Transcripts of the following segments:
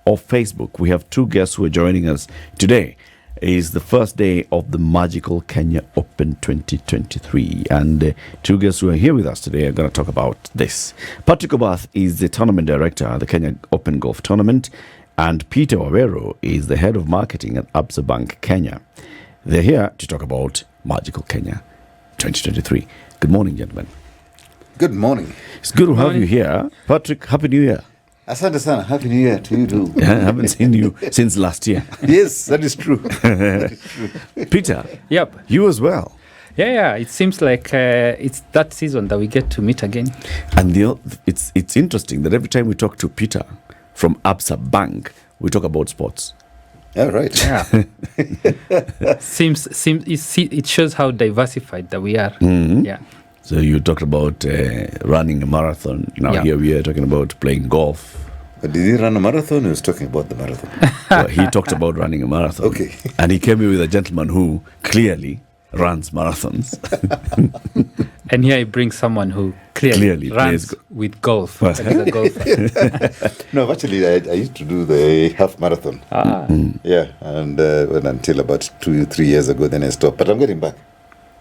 of Facebook. We have two guests who are joining us today. It is the first day of the magical Kenya Open 2023, and two guests who are here with us today are going to talk about this. Patrick Obath is the tournament director at the Kenya Open Golf Tournament, and Peter Waweru is the head of marketing at Absa Bank Kenya. They're here to talk about magical Kenya 2023. Good morning, gentlemen. Good morning. It's good to have you here. Patrick, Happy New Year. Asante sana. Happy New Year to you too. I haven't seen you since last year. Yes, that is true. That is true. Peter. Yep. You as well. Yeah. It seems like it's that season that we get to meet again. And it's interesting that every time we talk to Peter from Absa Bank, we talk about sports. Yeah, right. Yeah. It shows how diversified that we are. Mm-hmm. Yeah. So you talked about running a marathon. Now here we are talking about playing golf. But did he run a marathon? He was talking about the marathon. Well, he talked about running a marathon. Okay. And he came here with a gentleman who clearly runs marathons. And here he brings someone who clearly runs with golf. And is a golfer. No, actually, I used to do the half marathon. Yeah, and until about 2-3 years ago, then I stopped. But I'm getting back.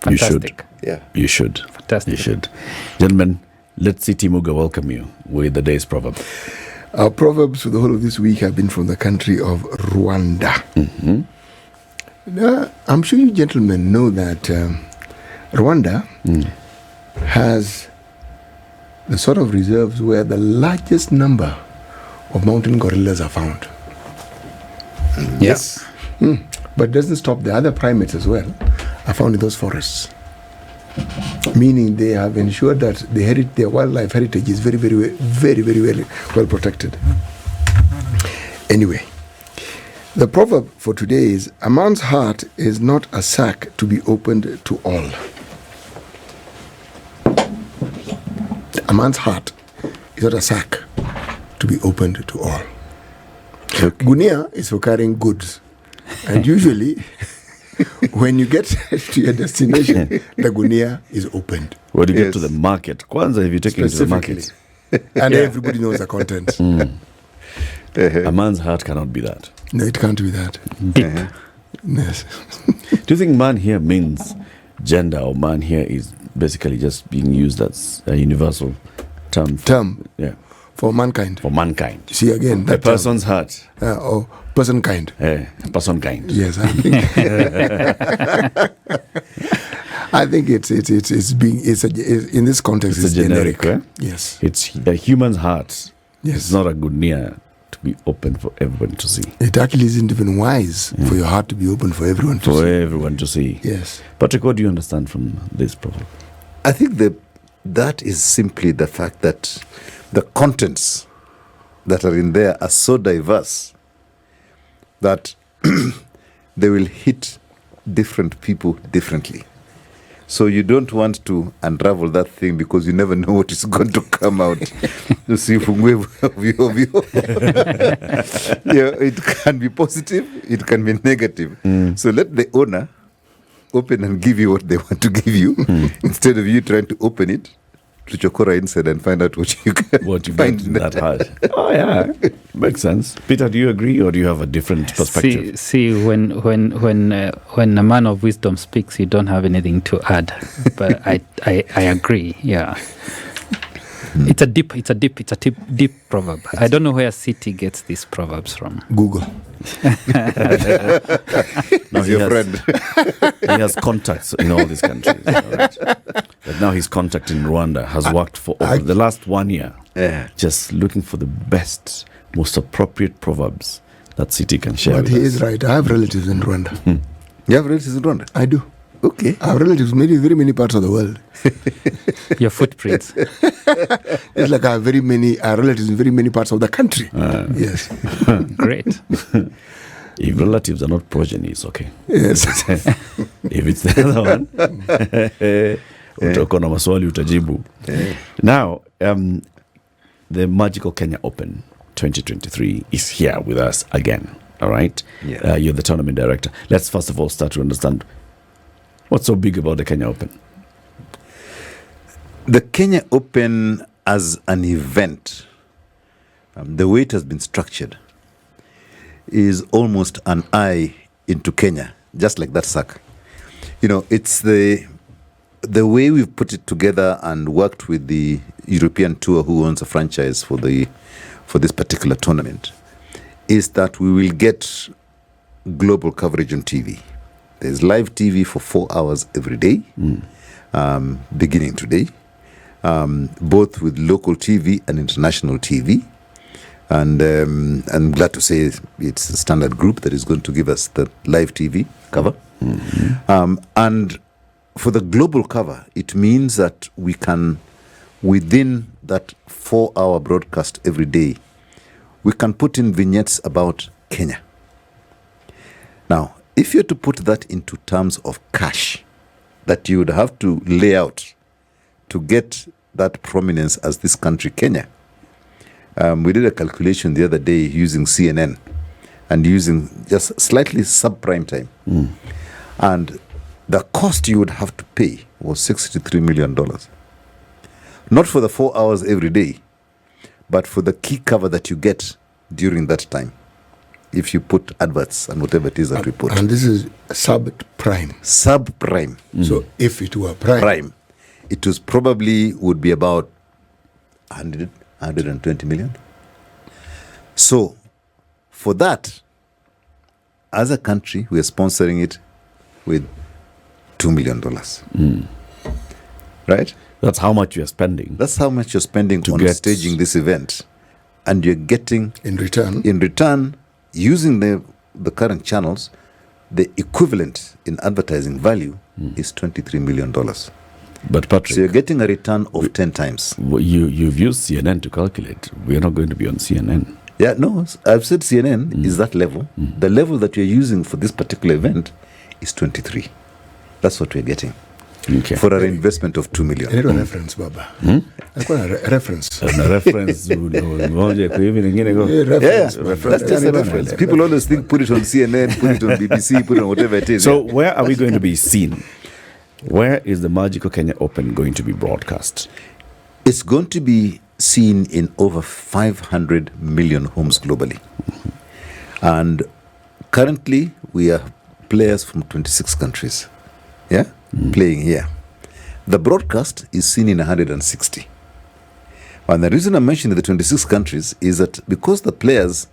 Fantastic. Yeah. You should. Fantastic. You should. Gentlemen, let's see Timuga welcome you with the day's proverb. Our proverbs for the whole of this week have been from the country of Rwanda. Mm-hmm. I'm sure you gentlemen know that Rwanda has the sort of reserves where the largest number of mountain gorillas are found. Yes. But it doesn't stop. The other primates as well are found in those forests. Meaning they have ensured that their wildlife heritage is very, very, very, very well protected. Anyway, the proverb for today is, a man's heart is not a sack to be opened to all. A man's heart is not a sack to be opened to all. Okay. Gunia is for carrying goods. And usually, when you get to your destination, the gunia is opened. When you get to the market, Kwanzaa, if you take it to the market. And everybody knows the content. A man's heart cannot be that. No, it can't be that. Deep. Yes. Do you think man here means gender, or man here is basically just being used as a universal term? Yeah. For mankind. For mankind. See again. A person's heart. Or person kind. Person kind. Yes, I think. I think it's in this context. It's a generic. Yes. It's a human's heart. Yes. It's not a gunia to be open for everyone to see. It actually isn't even wise for your heart to be open for everyone to see. For everyone to see. Yes. Patrick, what do you understand from this proverb? I think that is simply the fact that the contents that are in there are so diverse that they will hit different people differently. So you don't want to unravel that thing because you never know what is going to come out. You see, it can be positive, it can be negative. So let the owner open and give you what they want to give you instead of you trying to open it to chokora inside and find out what you find in that heart. Oh yeah, makes sense. Peter, do you agree, or do you have a different perspective? See, when a man of wisdom speaks, you don't have anything to add. But I agree. Yeah, it's a deep proverb. I don't know where City gets these proverbs from. Google. Now your friend. He has contacts in all these countries. Right? But now his contact in Rwanda has worked for over the last 1 year, just looking for the best, most appropriate proverbs that City can share. But he is right. I have relatives in Rwanda. You have relatives in Rwanda? I do. Okay. I have relatives in very many parts of the world. Your footprints. It's like I have relatives in very many parts of the country. Yes. Great. If relatives are not progeny, it's okay. Yes. If it's the other one, utakuwa na maswali utajibu. Now, the magical Kenya Open 2023 is here with us again. All right? Yeah. You're the tournament director. Let's first of all start to understand what's so big about the Kenya Open. The Kenya Open as an event, the way it has been structured, is almost an eye into Kenya, just like that sack. It's the way we've put it together and worked with the European tour who owns a franchise for this particular tournament, is that we will get global coverage on TV. There's live TV for 4 hours every day, beginning today, both with local TV and international TV. And I'm glad to say it's the Standard Group that is going to give us the live TV cover. And for the global cover, it means that we can, within that 4-hour broadcast every day, we can put in vignettes about Kenya. Now, if you're to put that into terms of cash that you would have to lay out to get that prominence as this country, Kenya, we did a calculation the other day using CNN and using just slightly subprime time. And the cost you would have to pay was $63 million. Not for the 4 hours every day, but for the key cover that you get during that time. If you put adverts and whatever it is that we put. And this is subprime. Subprime. So if it were prime, it was probably would be about 120 million. So for that, as a country, we are sponsoring it with $2 million. Right? That's how much you're spending. That's how much you're spending on staging this event. And you're getting, in return, using the current channels, the equivalent in advertising value is $23 million. But Patrick, so you're getting a return of 10 times. You've used CNN to calculate. We're not going to be on CNN. Yeah, no, I've said CNN is that level. The level that you're using for this particular event is 23. That's what we're getting. Okay. For our investment of $2 million. I need a reference, Baba. I got a reference. A reference. That's just a reference. People always think put it on CNN, put it on BBC, put it on whatever it is. So where are we going to be seen? Where is the Magical Kenya Open going to be broadcast? It's going to be seen in over 500 million homes globally. And currently, we are players from 26 countries. Yeah? Playing here. The broadcast is seen in 160. And the reason I mentioned the 26 countries is that because the players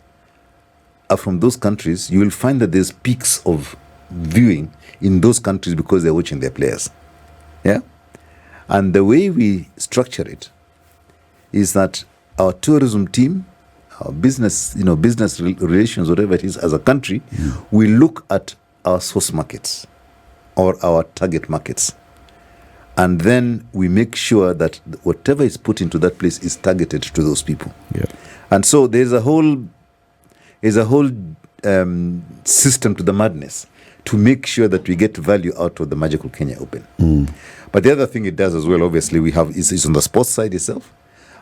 are from those countries, you will find that there's peaks of viewing in those countries because they're watching their players. Yeah? And the way we structure it is that our tourism team, our business, business relations, whatever it is, as a country, we look at our source markets or our target markets. And then we make sure that whatever is put into that place is targeted to those people. Yeah. And so there's a whole system to the madness to make sure that we get value out of the Magical Kenya Open. But the other thing it does as well, obviously, is on the sports side itself.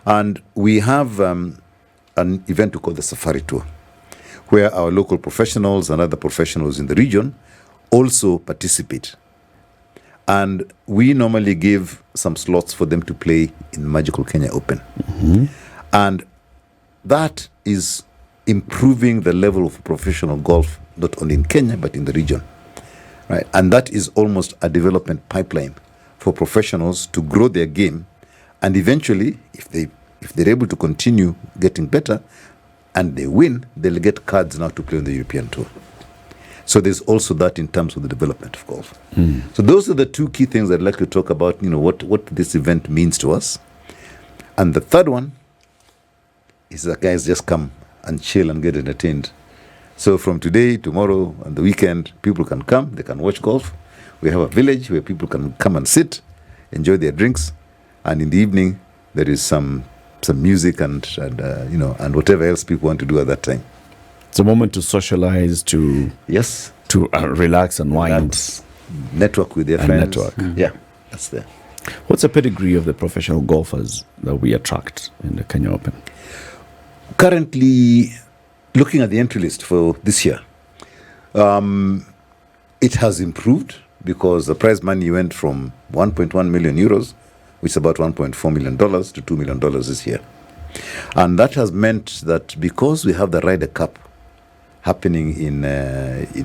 And we have an event we call the Safari Tour, where our local professionals and other professionals in the region also participate. And we normally give some slots for them to play in Magical Kenya Open. And that is improving the level of professional golf, not only in Kenya, but in the region. Right? And that is almost a development pipeline for professionals to grow their game. And eventually, if they're able to continue getting better and they win, they'll get cards now to play on the European Tour. So there's also that in terms of the development of golf. So those are the two key things I'd like to talk about, what this event means to us. And the third one is that guys just come and chill and get entertained. So from today, tomorrow, and the weekend, people can come, they can watch golf. We have a village where people can come and sit, enjoy their drinks, and in the evening, there is some music and whatever else people want to do at that time. It's a moment to socialize, to relax and wind. And network with their friends. Yeah, that's there. What's the pedigree of the professional golfers that we attract in the Kenya Open? Currently, looking at the entry list for this year, it has improved because the prize money went from 1.1 million euros, which is about $1.4 million, to $2 million this year. And that has meant that because we have the Ryder Cup happening in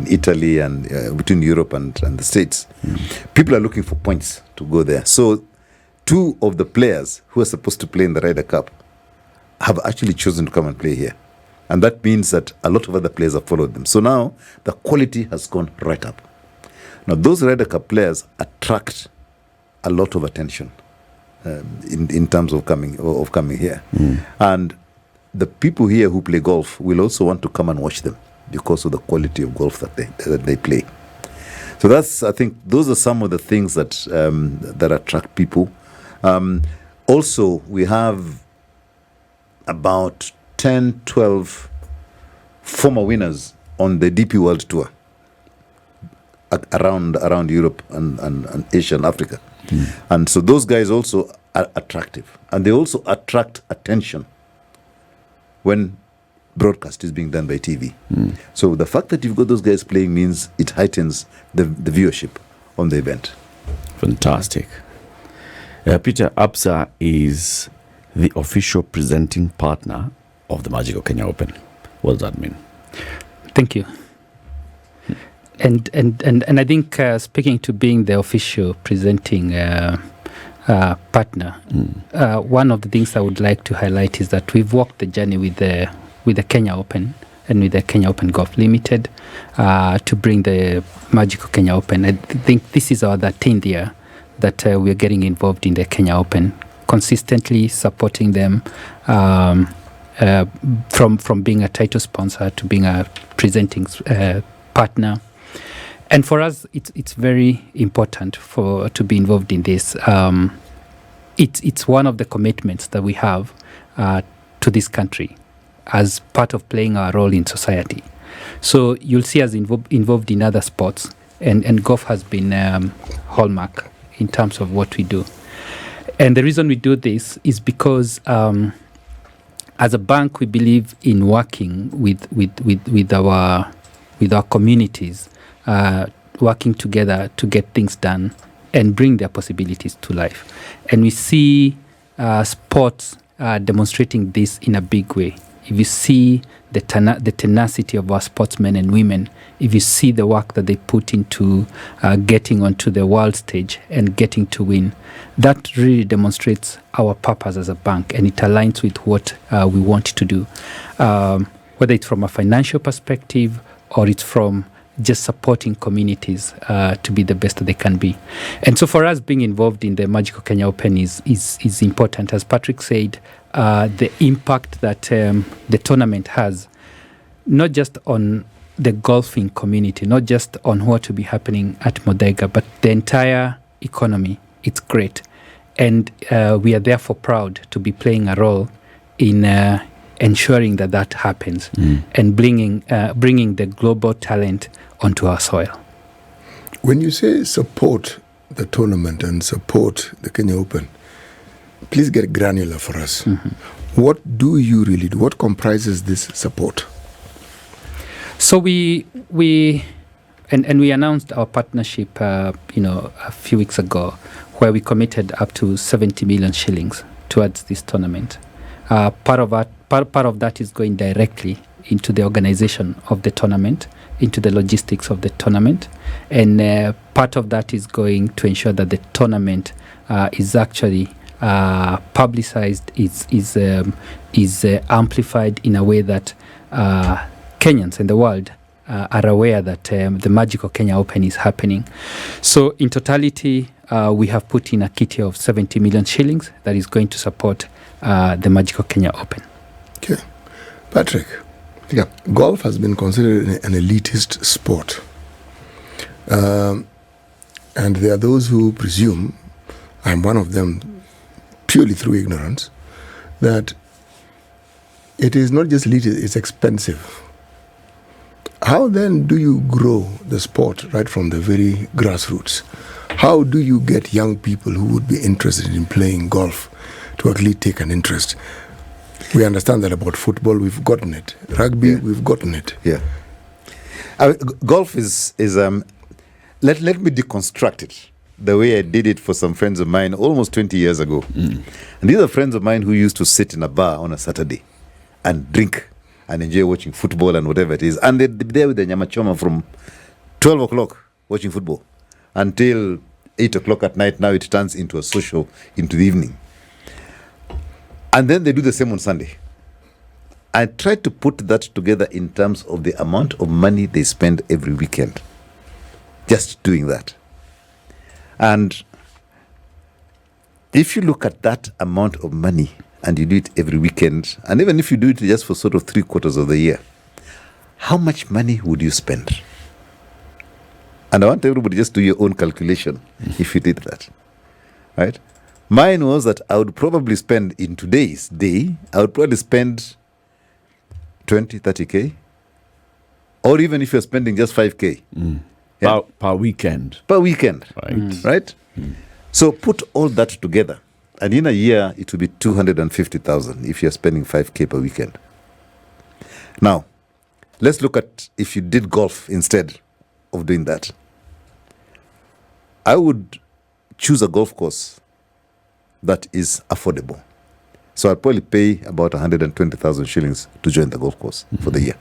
Italy and between Europe and the States. People are looking for points to go there. So 2 of the players who are supposed to play in the Ryder Cup have actually chosen to come and play here. And that means that a lot of other players have followed them. So now the quality has gone right up. Now those Ryder Cup players attract a lot of attention in terms of coming here. And the people here who play golf will also want to come and watch them because of the quality of golf that they play. So I think those are some of the things that attract people. Also, we have about 10, 12 former winners on the DP World Tour around Europe and Asia and Africa. And so those guys also are attractive. And they also attract attention when broadcast is being done by TV. So the fact that you've got those guys playing means it heightens the viewership on the event. Fantastic. Peter, Absa is the official presenting partner of the Magical Kenya Open. What does that mean? Thank you. And I think speaking to being the official presenting partner, one of the things I would like to highlight is that we've walked the journey with the Kenya Open and with the Kenya Open Golf Limited to bring the Magical Kenya Open. I think this is our 13th year that we're getting involved in the Kenya Open, consistently supporting them from being a title sponsor to being a presenting partner. And for us, it's very important to be involved in this. It's one of the commitments that we have to this country as part of playing our role in society. So you'll see us involved in other sports, and golf has been hallmark in terms of what we do. And the reason we do this is because as a bank, we believe in working with our communities, working together to get things done and bring their possibilities to life. And we see sports demonstrating this in a big way. If you see the tenacity of our sportsmen and women, if you see the work that they put into getting onto the world stage and getting to win, that really demonstrates our purpose as a bank, and it aligns with what we want to do, whether it's from a financial perspective or it's from just supporting communities to be the best that they can be. And so for us, being involved in the Magical Kenya Open is important. As Patrick said, the impact that the tournament has, not just on the golfing community, not just on what will be happening at Modega, but the entire economy. It's great. And we are therefore proud to be playing a role in ensuring that happens and bringing the global talent onto our soil. When you say support the tournament and support the Kenya Open, please get granular for us. What do you really do? What comprises this support? So we announced our partnership, a few weeks ago, where we committed up to 70 million shillings towards this tournament. Part of that is going directly into the organization of the tournament, into the logistics of the tournament, and part of that is going to ensure that the tournament is actually publicized, is amplified in a way that Kenyans and the world are aware that the Magical Kenya Open is happening. So in totality, we have put in a kitty of 70 million shillings that is going to support the Magical Kenya Open. Okay. Patrick, golf has been considered an elitist sport. And there are those who presume, I'm one of them purely through ignorance, that it is not just elitist, it's expensive. How then do you grow the sport right from the very grassroots? How do you get young people who would be interested in playing golf to actually take an interest? We understand that about football, we've gotten it. Rugby, we've gotten it. Yeah. Golf is let me deconstruct it the way I did it for some friends of mine almost 20 years ago. And these are friends of mine who used to sit in a bar on a Saturday and drink and enjoy watching football and whatever it is. And they're there with the nyamachoma from 12 o'clock watching football until 8 o'clock at night. Now it turns into a social into the evening. And then they do the same on Sunday. I tried to put that together in terms of the amount of money they spend every weekend just doing that. And if you look at that amount of money and you do it every weekend, and even if you do it just for sort of 3/4 of the year, how much money would you spend? And I want everybody just do your own calculation if you did that, right? Mine was that I would probably spend, in today's day, I would probably spend 20, 30K. Or even if you're spending just 5K. Yeah. Per weekend. Per weekend. Right. Right? So put all that together. And in a year, it will be 250,000 if you're spending 5K per weekend. Now, let's look at if you did golf instead of doing that. I would choose a golf course that is affordable. So I'll probably pay about 120,000 shillings to join the golf course for the year.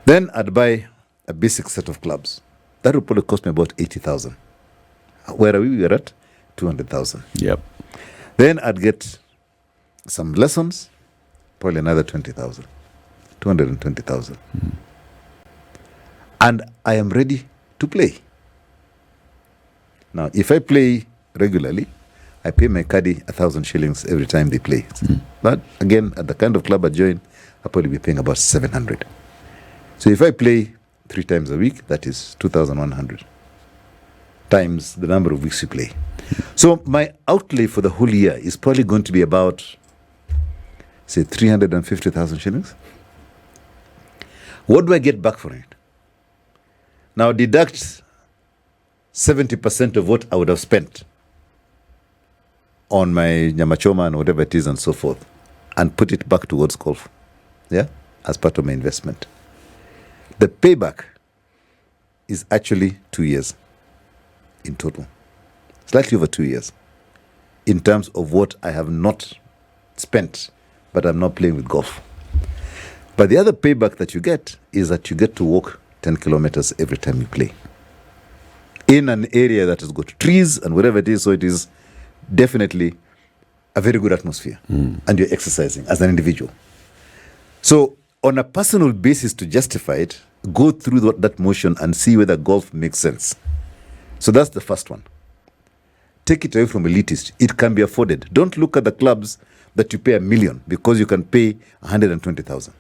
Then I'd buy a basic set of clubs. That would probably cost me about 80,000. Where are we? We're at 200,000. Yep. Then I'd get some lessons, probably another 20,000, 220,000. And I am ready to play. Now, if I play regularly, I pay my caddy 1,000 shillings every time they play. But again, at the kind of club I join, I'll probably be paying about 700. So if I play 3 times a week, that is 2,100 times the number of weeks you play. So my outlay for the whole year is probably going to be about, say, 350,000 shillings. What do I get back for it? Now deduct 70% of what I would have spent on my nyamachoma and whatever it is and so forth, and put it back towards golf, yeah, as part of my investment. The payback is actually 2 years in total, slightly over 2 years, in terms of what I have not spent, but I'm not playing with golf. But the other payback that you get is that you get to walk 10 kilometers every time you play in an area that has got trees and whatever it is, so it is definitely a very good atmosphere, and you're exercising as an individual. So on a personal basis, to justify it, go through that motion and see whether golf makes sense. So that's the first one. Take it away from elitist. It can be afforded. Don't look at the clubs that you pay $1 million, because you can pay 120,000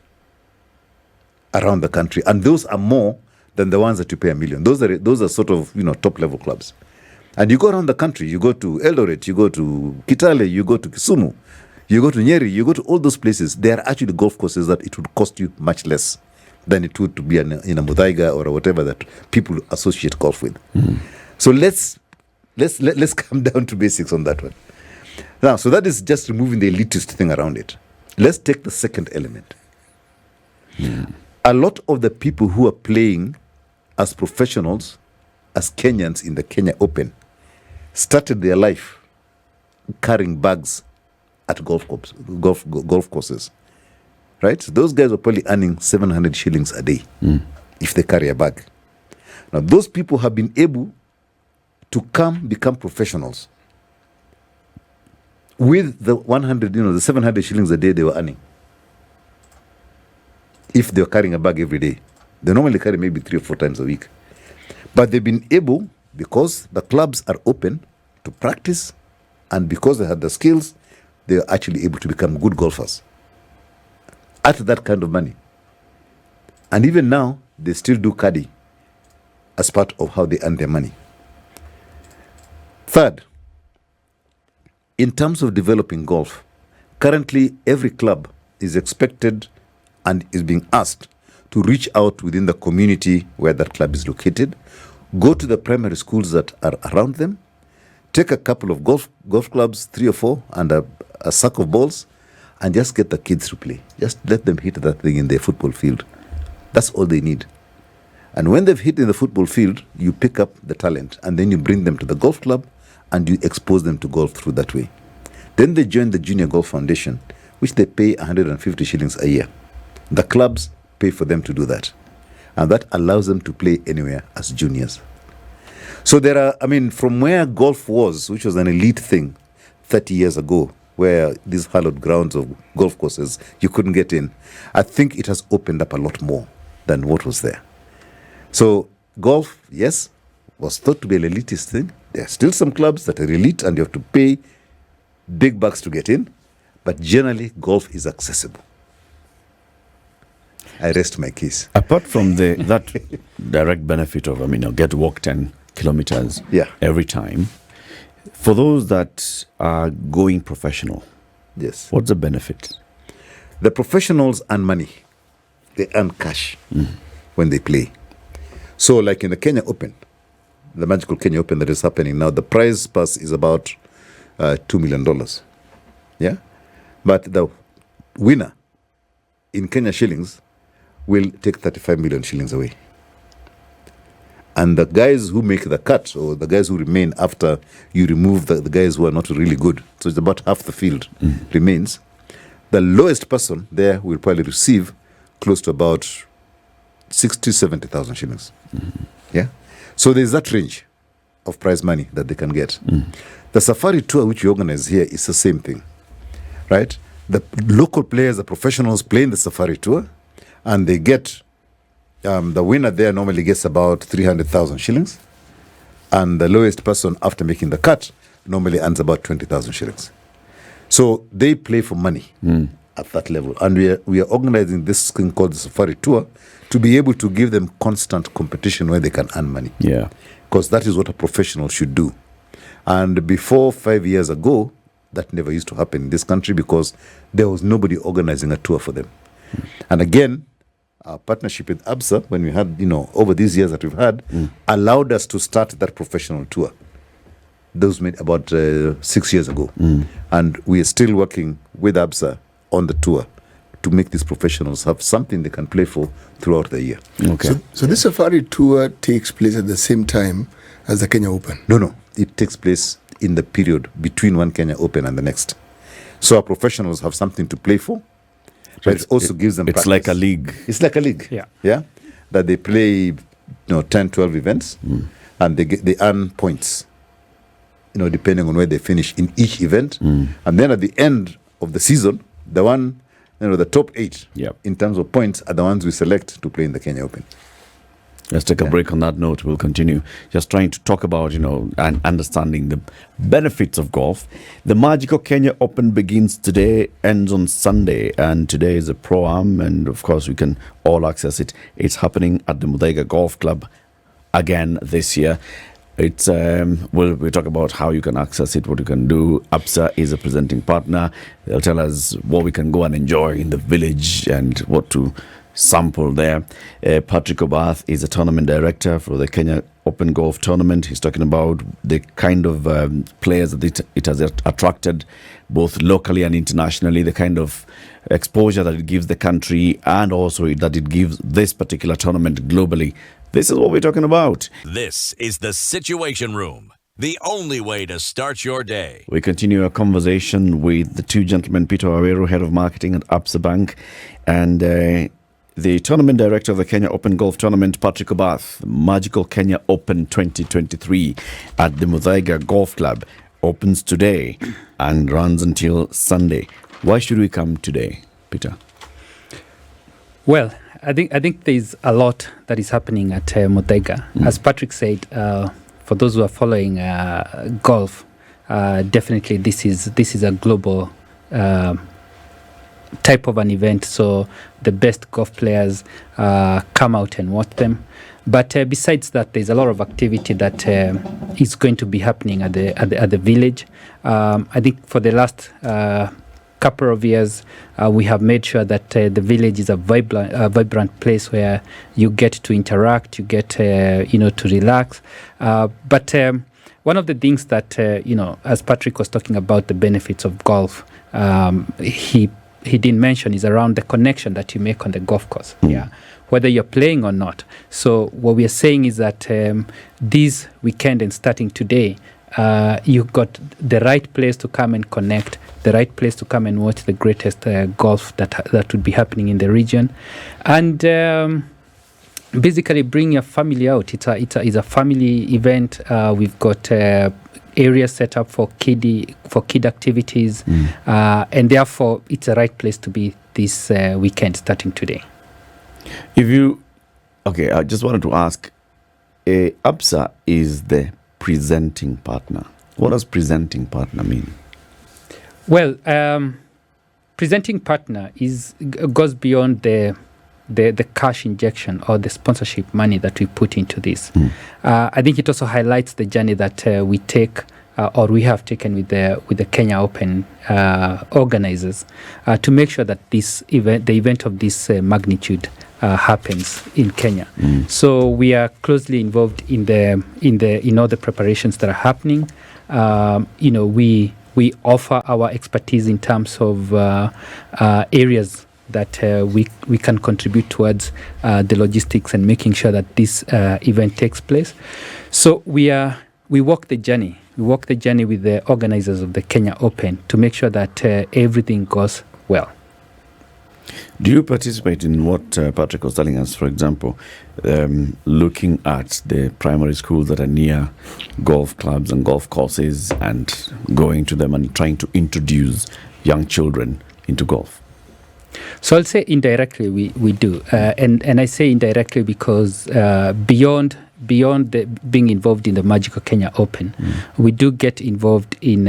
around the country, and those are more than the ones that you pay $1 million. Those are sort of, top level clubs. And you go around the country, you go to Eldoret, you go to Kitale, you go to Kisumu, you go to Nyeri, you go to all those places. They are actually golf courses that it would cost you much less than it would to be in a Muthaiga or whatever that people associate golf with. So let's come down to basics on that one. Now, so that is just removing the elitist thing around it. Let's take the second element. A lot of the people who are playing as professionals, as Kenyans in the Kenya Open, started their life carrying bags at golf courses, right? So those guys are probably earning 700 shillings a day if they carry a bag. Now, those people have been able to become professionals with the 100, the 700 shillings a day they were earning. If they were carrying a bag every day, they normally carry maybe 3 or 4 times a week. But they've been able, because the clubs are open, to practice, and because they had the skills, they are actually able to become good golfers at that kind of money. And even now, they still do caddy as part of how they earn their money. Third, in terms of developing golf, currently every club is expected and is being asked to reach out within the community where that club is located, go to the primary schools that are around them, take a couple of golf clubs, 3 or 4, and a sack of balls, and just get the kids to play. Just let them hit that thing in their football field. That's all they need. And when they've hit in the football field, you pick up the talent, and then you bring them to the golf club, and you expose them to golf through that way. Then they join the Junior Golf Foundation, which they pay 150 shillings a year The clubs pay for them to do that. And that allows them to play anywhere as juniors. So there are, from where golf was, which was an elite thing 30 years ago, where these hallowed grounds of golf courses, you couldn't get in, I think it has opened up a lot more than what was there. So golf, yes, was thought to be an elitist thing. There are still some clubs that are elite and you have to pay big bucks to get in, but generally golf is accessible. I rest my case. Apart from that direct benefit of, get to walk 10 kilometers every time, for those that are going professional, yes, what's the benefit? The professionals earn money. They earn cash when they play. So like in the Kenya Open, the Magical Kenya Open that is happening now, the prize purse is about $2 million. Yeah? But the winner in Kenya shillings will take 35 million shillings away. And the guys who make the cut, or the guys who remain after you remove the guys who are not really good, so it's about half the field remains, the lowest person there will probably receive close to about 60, 70,000 shillings. Yeah? So there's that range of prize money that they can get. The safari tour which we organize here is the same thing, right? The local players, the professionals play in the safari tour, and they get, the winner there normally gets about 300,000 shillings, and the lowest person after making the cut normally earns about 20,000 shillings. So they play for money at that level, and we are organizing this thing called the safari tour to be able to give them constant competition where they can earn money. Yeah, because that is what a professional should do. And before 5 years ago, that never used to happen in this country because there was nobody organizing a tour for them. And again, our partnership with Absa, when we had, over these years that we've had, allowed us to start that professional tour. Those made about 6 years ago. And we are still working with Absa on the tour to make these professionals have something they can play for throughout the year. Okay. So this safari tour takes place at the same time as the Kenya Open? No. It takes place in the period between one Kenya Open and the next. So our professionals have something to play for, but it also gives them practice. Like a league. It's like a league. Yeah. That they play 10, 12 events, and they earn points, depending on where they finish in each event. And then at the end of the season, the top 8 in terms of points are the ones we select to play in the Kenya Open. Let's take a break on that note. We'll continue just trying to talk about, and understanding the benefits of golf. The Magical Kenya Open begins today, ends on Sunday, and today is a Pro-Am, and of course we can all access it. It's happening at the Muthaiga Golf Club again this year. It's we'll talk about how you can access it, what you can do. Absa is a presenting partner. They'll tell us what we can go and enjoy in the village and what to sample there. Patrick Obath is a tournament director for the Kenya Open Golf Tournament. He's talking about the kind of players that it has attracted both locally and internationally, the kind of exposure that it gives the country, and also that it gives this particular tournament globally. This is what we're talking about. This is the Situation Room, the only way to start your day. We continue our conversation with the two gentlemen, Peter Waweru, Head of Marketing at Absa Bank, and the tournament director of the Kenya Open Golf Tournament, Patrick Obath. Magical Kenya Open 2023 at the Muthaiga Golf Club opens today and runs until Sunday. Why should we come today, Peter? Well, I think there's a lot that is happening at Muthaiga. As Patrick said, for those who are following golf, definitely this is a global type of an event. So the best golf players come out and watch them. But besides that, there's a lot of activity that is going to be happening at the village. I think for the last couple of years, we have made sure that the village is a vibrant place where you get to interact, you get to relax. But one of the things that as Patrick was talking about the benefits of golf, he didn't mention is around the connection that you make on the golf course. Whether you're playing or not. So what we are saying is that this weekend and starting today, you got the right place to come and connect, the right place to come and watch the greatest golf that would be happening in the region, and basically bring your family out. It's a family event. We've got areas set up for kid activities, and therefore it's the right place to be this weekend starting today. I just wanted to ask, Absa is the presenting partner. What does presenting partner mean? Well, presenting partner goes beyond the cash injection or the sponsorship money that we put into this. I think it also highlights the journey that we take or we have taken with the Kenya Open organizers to make sure that the event of this magnitude happens in Kenya. So we are closely involved in all the preparations that are happening. We offer our expertise in terms of areas that we can contribute towards the logistics and making sure that this event takes place. So we walk the journey. We walk the journey with the organizers of the Kenya Open to make sure that everything goes well. Do you participate in what Patrick was telling us, for example, looking at the primary schools that are near golf clubs and golf courses and going to them and trying to introduce young children into golf? So I'll say indirectly we do. And I say indirectly because beyond being involved in the Magical Kenya Open, we do get involved in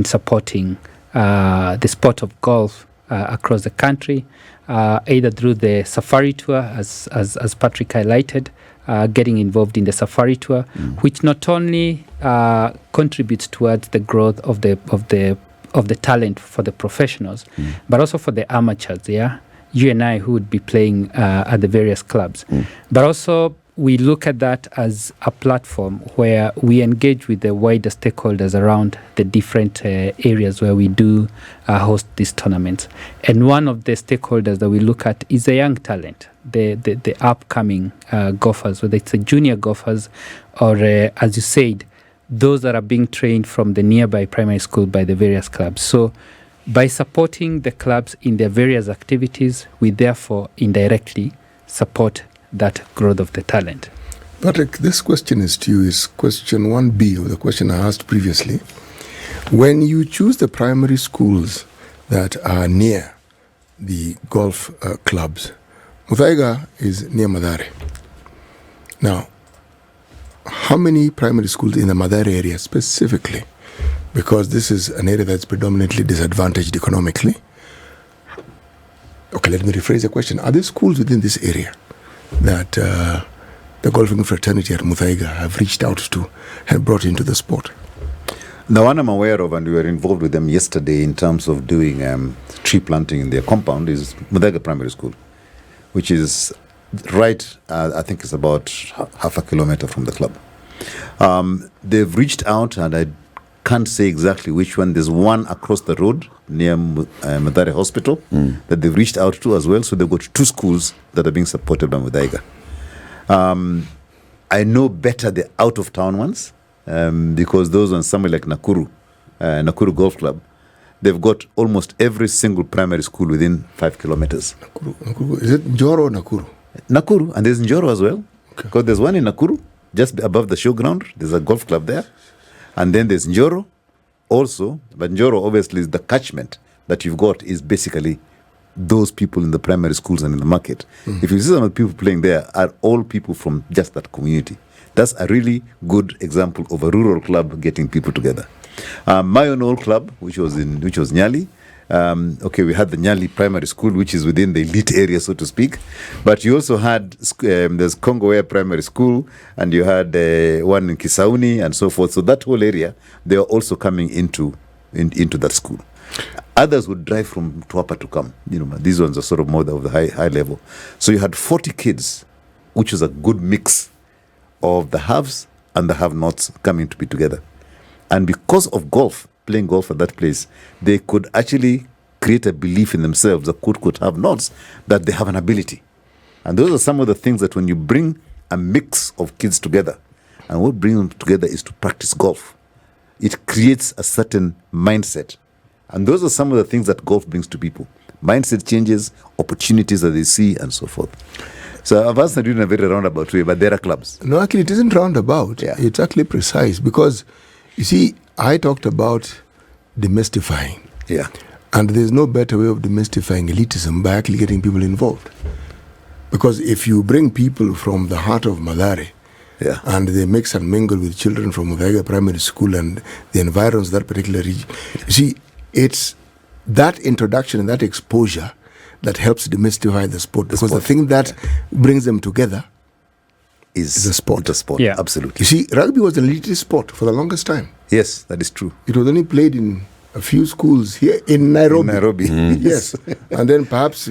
supporting the sport of golf across the country, either through the safari tour, as Patrick highlighted, getting involved in the safari tour, which not only contributes towards the growth of the talent for the professionals, but also for the amateurs. Yeah, you and I who would be playing at the various clubs, but also we look at that as a platform where we engage with the wider stakeholders around the different areas where we do host these tournaments. And one of the stakeholders that we look at is the young talent, the upcoming golfers, whether it's the junior golfers or, as you said, those that are being trained from the nearby primary school by the various clubs. So by supporting the clubs in their various activities, we therefore indirectly support that growth of the talent. Patrick, this question is to you, is question 1B of the question I asked previously. When you choose the primary schools that are near the golf clubs, Muthaiga is near Mathare. Now, how many primary schools in the Mathare area specifically? Because this is an area that's predominantly disadvantaged economically. Okay, let me rephrase the question. Are there schools within this area that the golfing fraternity at Muthaiga have reached out to and brought into the sport? The one I'm aware of, and we were involved with them yesterday in terms of doing tree planting in their compound, is Muthaiga Primary School, which is right, I think it's about half a kilometer from the club. They've reached out, and I can't say exactly which one. There's one across the road near Mathare Hospital that they've reached out to as well. So they've got two schools that are being supported by Muthaiga. I know better the out-of-town ones because those ones, somewhere like Nakuru Golf Club, they've got almost every single primary school within 5 kilometers. Nakuru. Is it Njoro or Nakuru? Nakuru, and there's Njoro as well. Because there's one in Nakuru, just above the showground. There's a golf club there. And then there's Njoro also, but Njoro obviously is the catchment that you've got is basically those people in the primary schools and in the market. If you see some of the people playing there are all people from just that community. That's a really good example of a rural club getting people together. My own old club, which was Nyali. We had the Nyali Primary School, which is within the elite area, so to speak. But you also had there's Kongowea Primary School, and you had one in Kisauni and so forth. So that whole area, they are also coming into that school. Others would drive from Tuapa to come. These ones are sort of more of the high level. So you had 40 kids, which was a good mix of the haves and the have-nots coming to be together. And because of playing golf at that place, they could actually create a belief in themselves, the could have nots, that they have an ability. And those are some of the things that when you bring a mix of kids together, And what brings them together is to practice golf. It creates a certain mindset. And those are some of the things that golf brings to people. Mindset changes, opportunities that they see, and so forth. So I've asked you in a very roundabout way, but there are clubs. No, actually, it isn't roundabout. Yeah. It's actually precise because, you see, I talked about demystifying. Yeah. And there's no better way of demystifying elitism by actually getting people involved. Because if you bring people from the heart of Madare, Yeah. and they mix and mingle with children from Waweru Primary School and the environs of that particular region, you see, it's that introduction and that exposure that helps demystify the sport. Because the thing that brings them together Is the sport. The sport, Yeah. absolutely. You see, rugby was an elitist sport for the longest time. Yes, that is true. It was only played in a few schools here in Nairobi. In Nairobi. Yes. And then perhaps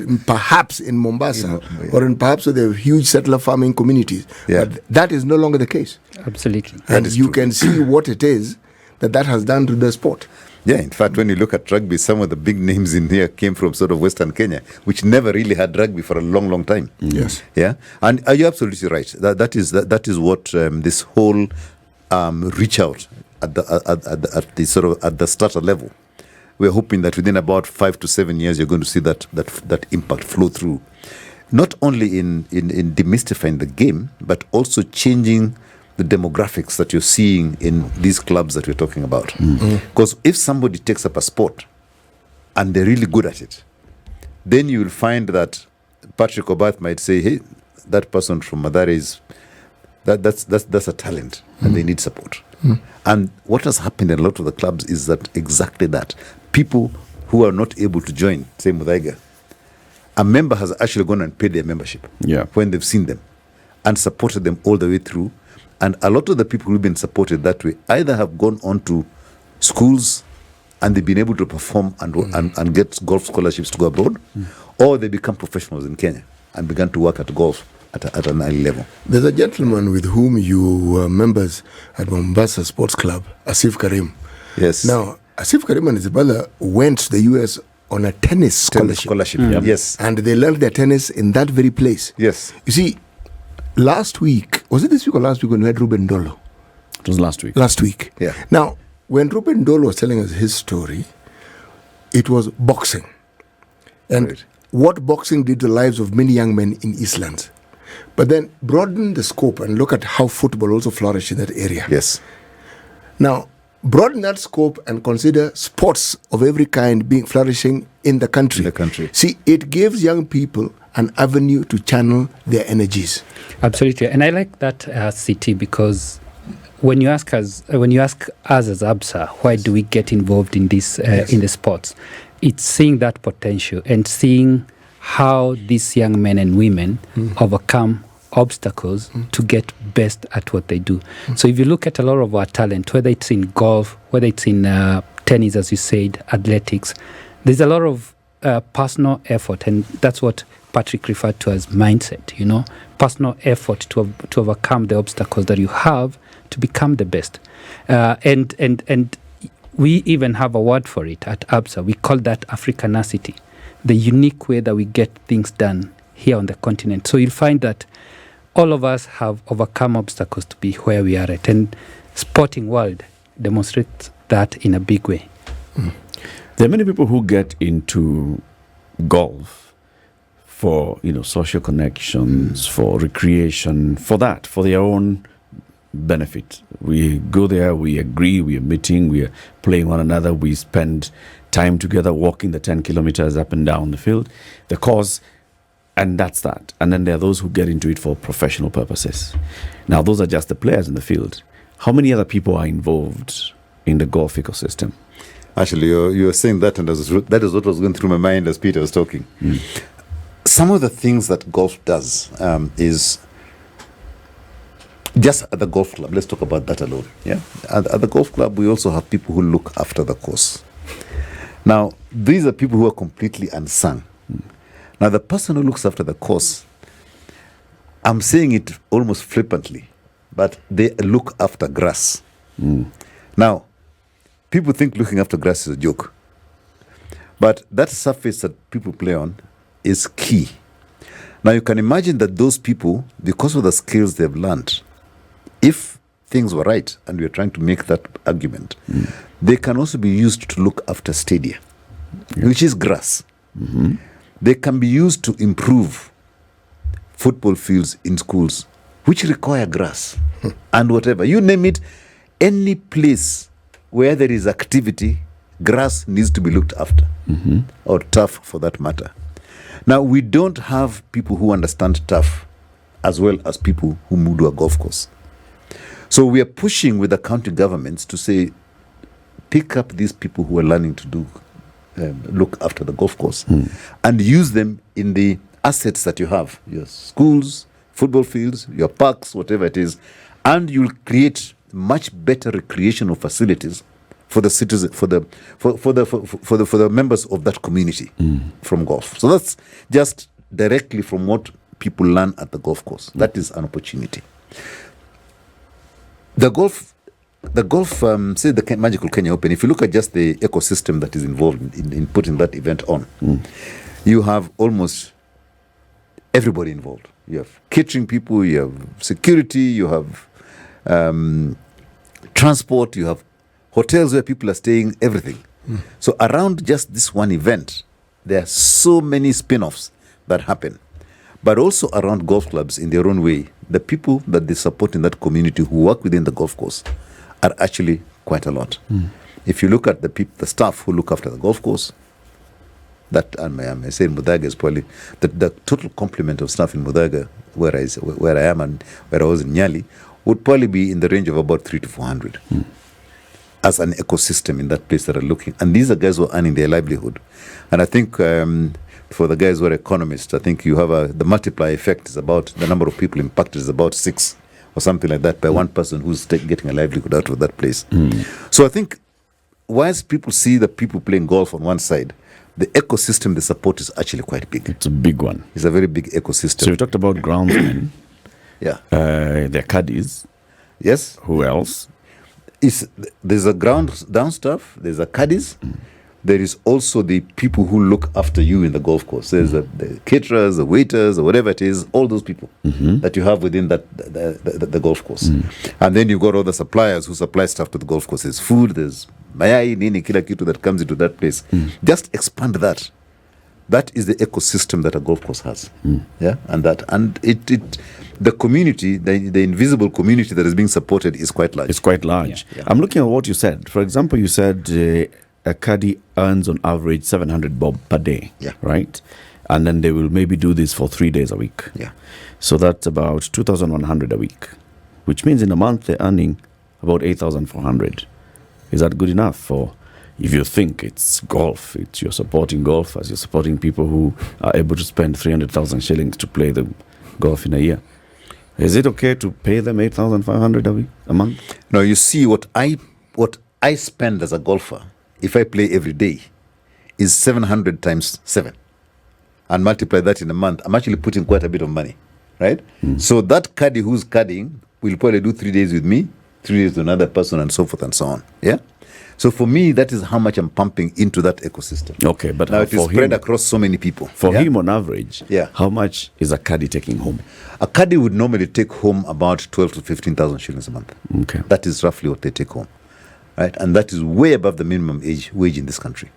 in Mombasa, Yeah. or in perhaps the huge settler farming communities. Yeah. But that is no longer the case. Absolutely. And is you true. can see what it is that has done to the sport. Yeah, in fact, when you look at rugby, some of the big names in here came from sort of Western Kenya, which never really had rugby for a long, long time. Yes. Yeah, and you're absolutely right. That is what this whole reach out at the sort of at the starter level. We're hoping that within about 5 to 7 years, you're going to see that impact flow through, not only in demystifying the game, but also changing the demographics that you're seeing in these clubs that we're talking about. Because if somebody takes up a sport and they're really good at it, then you will find that Patrick Obath might say, hey, that person from Madare is that's a talent and they need support. And what has happened in a lot of the clubs is that exactly that. People who are not able to join, say Muthaiga, a member has actually gone and paid their membership when they've seen them and supported them all the way through. And a lot of the people who've been supported that way either have gone on to schools and they've been able to perform and get golf scholarships to go abroad, or they become professionals in Kenya and began to work at golf at an early level. There's a gentleman with whom you were members at Mombasa Sports Club, Asif Karim. Yes. Now, Asif Karim and his brother went to the US on a tennis scholarship. Yes. And they learned their tennis in that very place. Yes. You see, last week, was it this week or last week when we had Ruben Dolo? It was last week. Last week. Yeah. Now, when Ruben Dolo was telling us his story, it was boxing. And Right. what boxing did to the lives of many young men in Eastlands. But then broaden the scope and look at how football also flourished in that area. Yes. Now, broaden that scope and consider sports of every kind being flourishing in the country. In the country. See, it gives young people an avenue to channel their energies. Absolutely, and I like that CT because when you ask us as Absa, why do we get involved in this in the sports? It's seeing that potential and seeing how these young men and women overcome obstacles to get best at what they do. So if you look at a lot of our talent, whether it's in golf, whether it's in tennis, as you said, athletics, there's a lot of personal effort, and that's what Patrick referred to as mindset, personal effort to overcome the obstacles that you have to become the best. And we even have a word for it at Absa. We call that Africanacity, the unique way that we get things done here on the continent. So you'll find that all of us have overcome obstacles to be where we are at, and sporting world demonstrates that in a big way. There are many people who get into golf for social connections, for recreation, for their own benefit. We go there, we agree, we are meeting, we are playing one another, we spend time together walking the 10 kilometers up and down the field, the course, and that's that. And then there are those who get into it for professional purposes. Now, those are just the players in the field. How many other people are involved in the golf ecosystem? Actually, you're saying that, and that is what was going through my mind as Peter was talking. Some of the things that golf does is just at the golf club. Let's talk about that alone. Yeah, at the golf club, we also have people who look after the course. Now, these are people who are completely unsung. Now, the person who looks after the course, I'm saying it almost flippantly, but they look after grass. Now, people think looking after grass is a joke, but that surface that people play on is key. Now, you can imagine that those people, because of the skills they've learned, if things were right, and we're trying to make that argument, they can also be used to look after stadia, which is grass. They can be used to improve football fields in schools, which require grass and whatever. You name it, any place where there is activity, grass needs to be looked after, or turf for that matter. Now, we don't have people who understand turf as well as people who move to a golf course. So we are pushing with the county governments to say, pick up these people who are learning to do look after the golf course and use them in the assets that you have, your schools, football fields, your parks, whatever it is, and you'll create much better recreational facilities for the citizens, for the members of that community from golf. So that's just directly from what people learn at the golf course. That is an opportunity. The golf, say the Magical Kenya Open, if you look at just the ecosystem that is involved in putting that event on, you have almost everybody involved. You have catering people, you have security, you have transport, you have hotels where people are staying, everything. So around just this one event, there are so many spin-offs that happen. But also around golf clubs in their own way, the people that they support in that community who work within the golf course are actually quite a lot. If you look at the staff who look after the golf course, that, and I say in Mudaga is probably the total complement of staff in Mudaga, where I am and where I was in Nyali, would probably be in the range of about 300 to 400 as an ecosystem in that place that are looking. And these are guys who are earning their livelihood. And I think for the guys who are economists, I think you have the multiplier effect is about, the number of people impacted is about 6 or something like that by one person who's getting a livelihood out of that place. So I think whilst people see the people playing golf on one side, the ecosystem they support is actually quite big. It's a big one. It's a very big ecosystem. So you talked about groundsmen. Yeah. There are caddies. Yes. Who else? There's a ground down staff. There's a caddies. There is also the people who look after you in the golf course. There's the caterers, the waiters, or whatever it is. All those people that you have within that the golf course. And then you've got all the suppliers who supply stuff to the golf course. There's food. There's mayai, nini, kila kitu that comes into that place. Just expand that. That is the ecosystem that a golf course has. Yeah, and the community, the invisible community that is being supported is quite large. It's quite large. Yeah. I'm looking at what you said. For example, you said a caddy earns on average 700 bob per day. Yeah. Right? And then they will maybe do this for 3 days a week. Yeah. So that's about 2,100 a week, which means in a month they're earning about 8,400. Is that good enough for, if you think it's golf, you're supporting golf as you're supporting people who are able to spend 300,000 shillings to play the golf in a year? Is it okay to pay them 8,500 a month? No, you see, what I spend as a golfer, if I play every day, is 700 times 7. And multiply that in a month, I'm actually putting quite a bit of money, right? So that caddy who's caddying will probably do 3 days with me, 3 days with another person, and so forth and so on. Yeah. So for me, that is how much I'm pumping into that ecosystem. Okay, but now it is spread across so many people. For him, on average, Yeah. how much is a caddy taking home? A caddy would normally take home about 12 to 15,000 shillings a month. Okay. That is roughly what they take home, right? And that is way above the minimum wage in this country.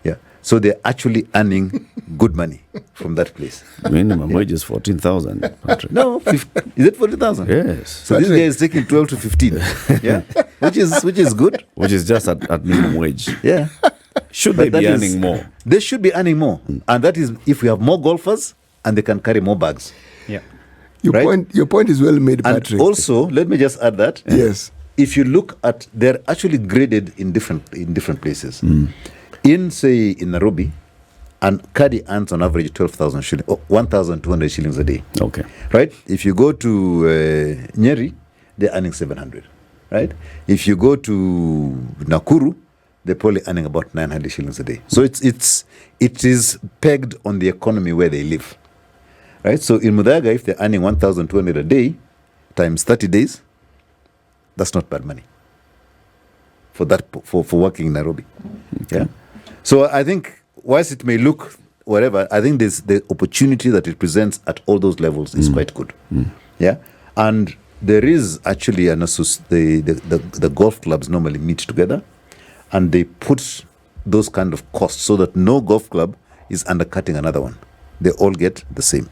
Yeah. So they're actually earning good money from that place. Minimum wage is 14,000. Patrick. No, is it 40,000? Yes. So this guy is taking 12 to 15. Yeah. Which is good. Which is just at minimum wage. Yeah. Should But they be that is- earning more? They should be earning more. And that is if we have more golfers and they can carry more bags. Yeah. Your point is well made, And Patrick. also, let me just add that. Yes. If you look at, they're actually graded in different places. In, say, in Nairobi, an caddy earns on average 12,000 shillings, 1,200 shillings a day. Okay. Right? If you go to Nyeri, they're earning 700. Right? If you go to Nakuru, they're probably earning about 900 shillings a day. So it is pegged on the economy where they live. Right? So in Mudaga, if they're earning 1,200 a day times 30 days, that's not bad money for working in Nairobi. Okay. Yeah. So I think, whilst it may look whatever, I think the opportunity that it presents at all those levels is quite good. Yeah. And there is actually the golf clubs normally meet together, and they put those kind of costs so that no golf club is undercutting another one. They all get the same,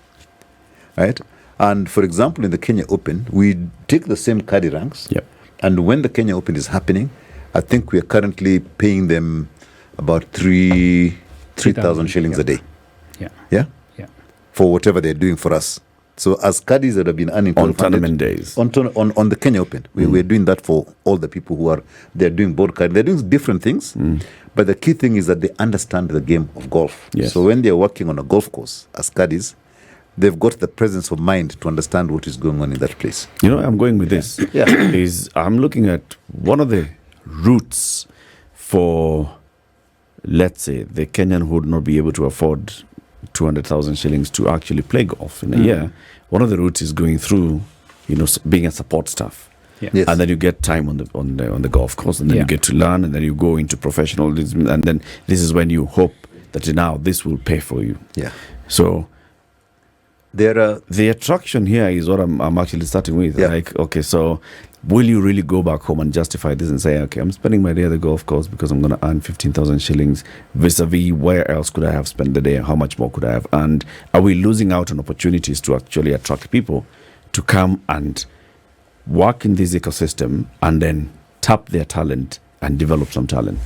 right? And for example, in the Kenya Open, we take the same caddy ranks. Yep. And when the Kenya Open is happening, I think we are currently paying them about 3,000 shillings a day. Yeah. Yeah? Yeah. For whatever they're doing for us. So as caddies that have been earning On 1,200 tournament days. on the Kenya Open, we're doing that for all the people they're doing board card. They're doing different things, but the key thing is that they understand the game of golf. Yes. So when they're working on a golf course as caddies, they've got the presence of mind to understand what is going on in that place. You know, I'm going with this. Yeah. Is I'm looking at one of the routes for, let's say, the Kenyan who would not be able to afford 200,000 shillings to actually play golf in a year. One of the routes is going through, being a support staff. Yeah. Yes. And then you get time on the golf course, and then you get to learn, and then you go into professionalism, and then this is when you hope that now this will pay for you. Yeah. So There are the attraction here is what I'm actually starting with. Yeah. Like, okay, so will you really go back home and justify this and say, okay, I'm spending my day at the golf course because I'm going to earn 15,000 shillings vis-a-vis where else could I have spent the day? How much more could I have? And are we losing out on opportunities to actually attract people to come and work in this ecosystem and then tap their talent and develop some talent?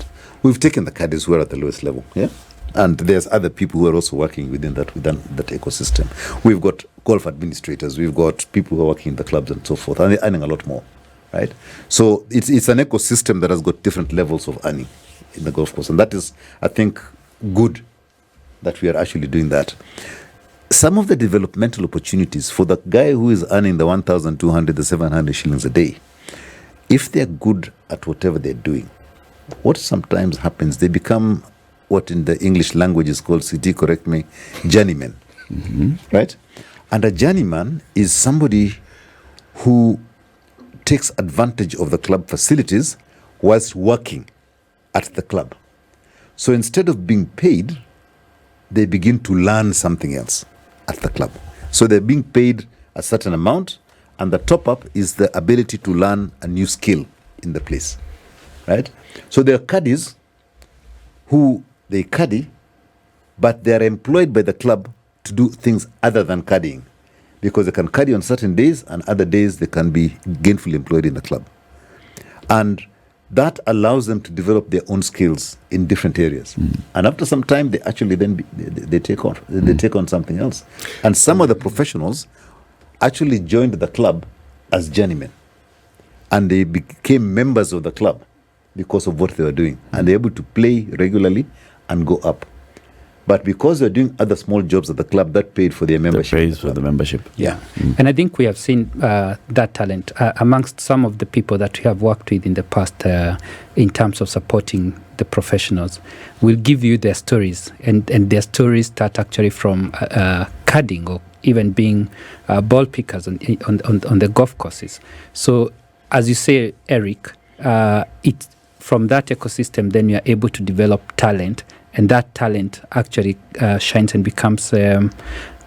We've taken the caddies who are at the lowest level, yeah? And there's other people who are also working within that ecosystem. We've got golf administrators, we've got people who are working in the clubs and so forth, and they're earning a lot more, right? So it's an ecosystem that has got different levels of earning in the golf course, and that is, I think, good that we are actually doing that. Some of the developmental opportunities for the guy who is earning the 1,200, the 700 shillings a day, if they're good at whatever they're doing, what sometimes happens, they become what in the English language is called, CD, correct me, journeyman, right? And a journeyman is somebody who takes advantage of the club facilities whilst working at the club. So instead of being paid, they begin to learn something else at the club. So they're being paid a certain amount, and the top-up is the ability to learn a new skill in the place, right? So there are caddies who they caddy, but they are employed by the club to do things other than caddying, because they can caddy on certain days, and other days they can be gainfully employed in the club. And that allows them to develop their own skills in different areas. And after some time, they actually then they take on something else. And some of the professionals actually joined the club as journeymen, and they became members of the club because of what they were doing, and they're able to play regularly and go up. But because they're doing other small jobs at the club, that paid for their membership. That pays for the membership. Yeah. And I think we have seen that talent amongst some of the people that we have worked with in the past in terms of supporting the professionals. We'll give you their stories, and their stories start actually from caddying or even being ball pickers on the golf courses. So as you say, Eric, it's from that ecosystem, then you are able to develop talent, and that talent actually shines and becomes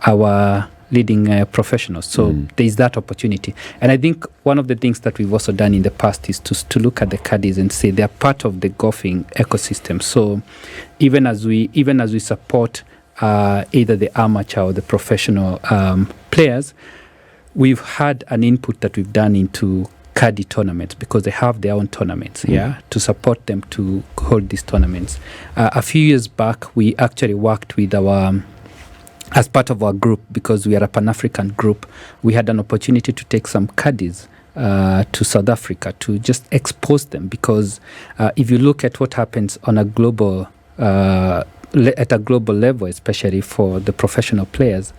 our leading professionals. So there's that opportunity. And I think one of the things that we've also done in the past is to look at the caddies and say they're part of the golfing ecosystem. So even as we support either the amateur or the professional players, we've had an input that we've done into caddy tournaments, because they have their own tournaments, to support them to hold these tournaments. A few years back, we actually worked with as part of our group, because we are a Pan-African group, we had an opportunity to take some caddies to South Africa to just expose them, because if you look at what happens on a global at a global level, especially for the professional players,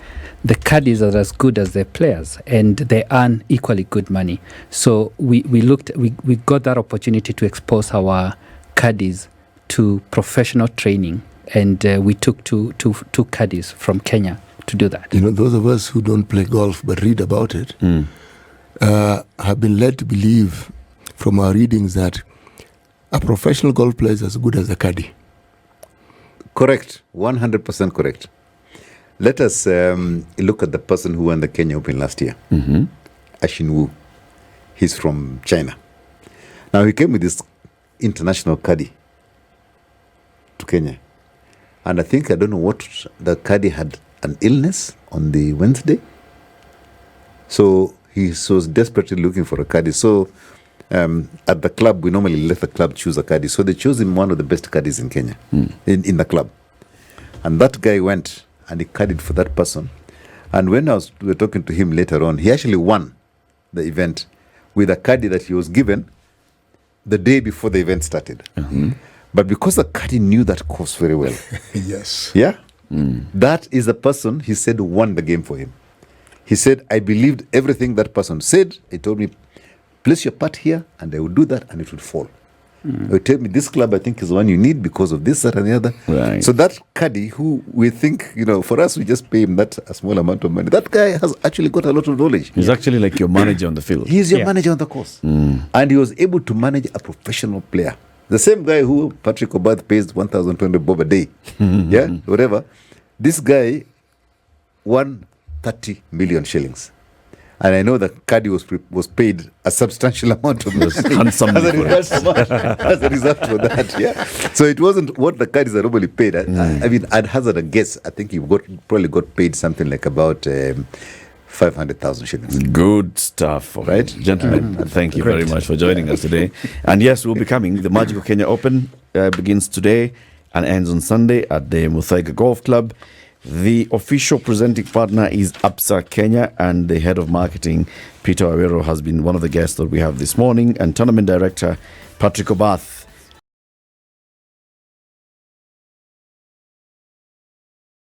the caddies are as good as their players, and they earn equally good money. So we got that opportunity to expose our caddies to professional training, and we took two caddies from Kenya to do that. You know, those of us who don't play golf but read about it have been led to believe from our readings that a professional golf player is as good as a caddy. Correct, 100% correct. Let us look at the person who won the Kenya Open last year, Ashin Wu. He's from China. Now he came with this international caddy to Kenya. And I don't know what, the caddy had an illness on the Wednesday. So he was desperately looking for a caddy. So at the club, we normally let the club choose a caddy. So they chose him one of the best caddies in Kenya, in the club. And that guy went and he caddied for that person. And when we were talking to him later on, he actually won the event with a caddy that he was given the day before the event started. But because the caddy knew that course very well. Yes. Yeah? That is the person, he said, who won the game for him. He said, I believed everything that person said. He told me, place your putt here, and I would do that, and it would fall. He would tell me, this club, I think, is the one you need because of this, that, and the other. Right. So that caddy, who we think, for us, we just pay him that a small amount of money. That guy has actually got a lot of knowledge. He's actually like your manager on the field. He's your manager on the course. And he was able to manage a professional player. The same guy who Patrick Obath pays 1,200 bob a day. Yeah, whatever. This guy won 30 million shillings. And I know that caddy was paid a substantial amount of money as a result of that. Yeah. So it wasn't what the caddies are normally paid. I mean, I'd hazard a guess. I think he probably got paid something like about 500,000 shillings. Good stuff, right, gentlemen? Thank you very much for joining us today. And yes, we'll be coming. The Magical Kenya Open begins today and ends on Sunday at the Muthaiga Golf Club. The official presenting partner is Absa Kenya, and the head of marketing, Peter Waweru, has been one of the guests that we have this morning, and tournament director Patrick Obath